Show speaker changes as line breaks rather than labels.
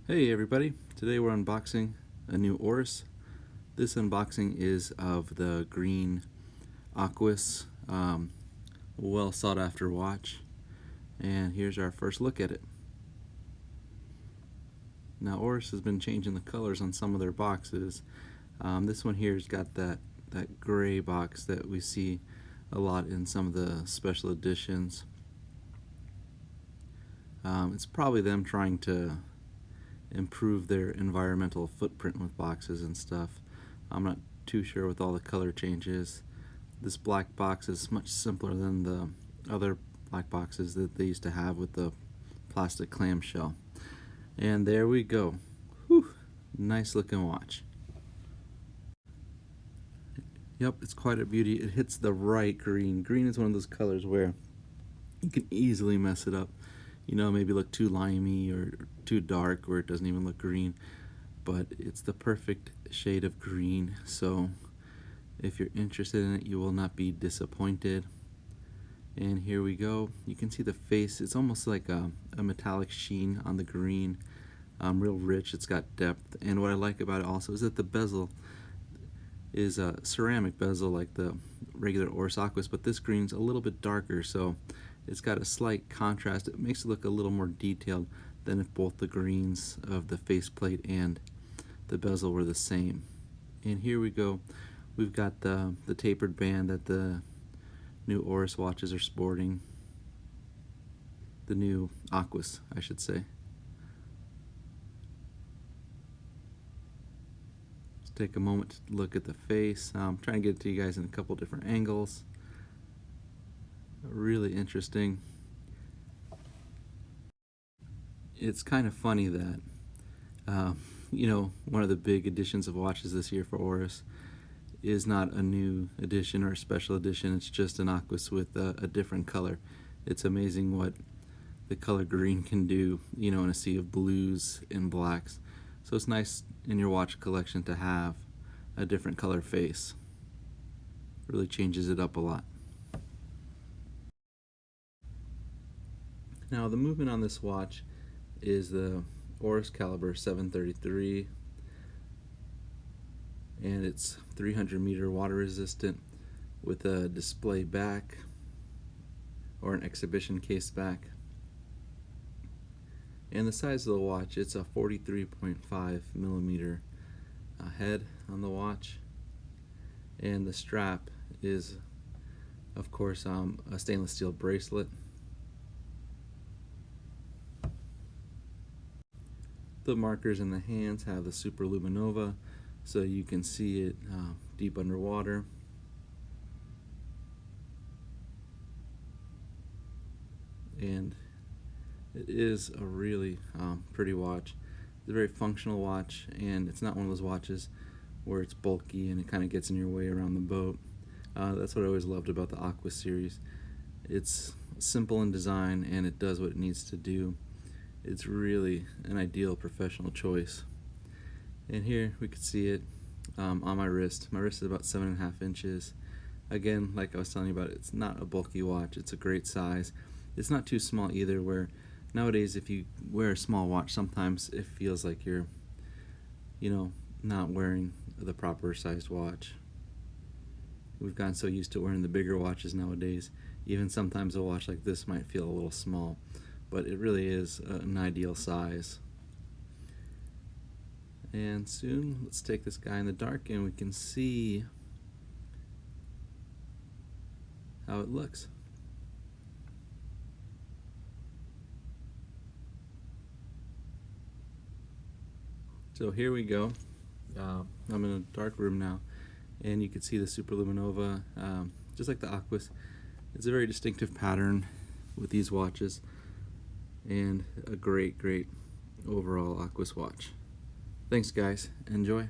Hey everybody, today we're unboxing a new Oris. This unboxing is of the Green Aquis, well sought after watch, and here's our first look at it. Now Oris has been changing the colors on some of their boxes. This one here's got that gray box that we see a lot in some of the special editions. It's probably them trying to improve their environmental footprint with boxes and stuff. I'm not too sure with all the color changes. This black box is much simpler than the other black boxes that they used to have with the plastic clamshell. And there we go. Whew, nice looking watch. Yep, it's quite a beauty. It hits the right green. Green is one of those colors where you can easily mess it up. You know, maybe look too limey or too dark where it doesn't even look green, but it's the perfect shade of green, so if you're interested in it you will not be disappointed. And here we go. You can see the face. It's almost like a metallic sheen on the green, real rich. It's got depth, and what I like about it also is that the bezel is a ceramic bezel like the regular Oris Aquis, but this green's a little bit darker, so it's got a slight contrast. It makes it look a little more detailed than if both the greens of the faceplate and the bezel were the same. And here we go. We've got the tapered band that the new Oris watches are sporting. The new Aquis, I should say. Let's take a moment to look at the face. I'm trying to get it to you guys in a couple different angles. Really interesting. It's kind of funny that you know, one of the big additions of watches this year for Oris is not a new edition or a special edition. It's just an Aquis with a different color. It's amazing what the color green can do, you know, in a sea of blues and blacks. So it's nice in your watch collection to have a different color face. Really changes it up a lot. Now the movement on this watch is the Oris caliber 733, and it's 300-meter water resistant with a display back or an exhibition case back. And the size of the watch, it's a 43.5 millimeter head on the watch, and the strap is of course a stainless steel bracelet. The markers in the hands have the Super-Luminova, so you can see it deep underwater. And it is a really pretty watch. It's a very functional watch, and it's not one of those watches where it's bulky and it kind of gets in your way around the boat. That's what I always loved about the Aquis series. It's simple in design and it does what it needs to do. It's really an ideal professional choice. And here we can see it on my wrist. My wrist is about 7.5 inches. Again, like I was telling you about, it's not a bulky watch. It's a great size. It's not too small either, where nowadays if you wear a small watch, sometimes it feels like you're, you know, not wearing the proper sized watch. We've gotten so used to wearing the bigger watches nowadays. Even sometimes a watch like this might feel a little small, but it really is an ideal size. And soon, let's take this guy in the dark and we can see how it looks. So here we go. I'm in a dark room now, and you can see the Super-Luminova, just like the Aquis. It's a very distinctive pattern with these watches, and a great overall Aquis watch. Thanks guys, enjoy.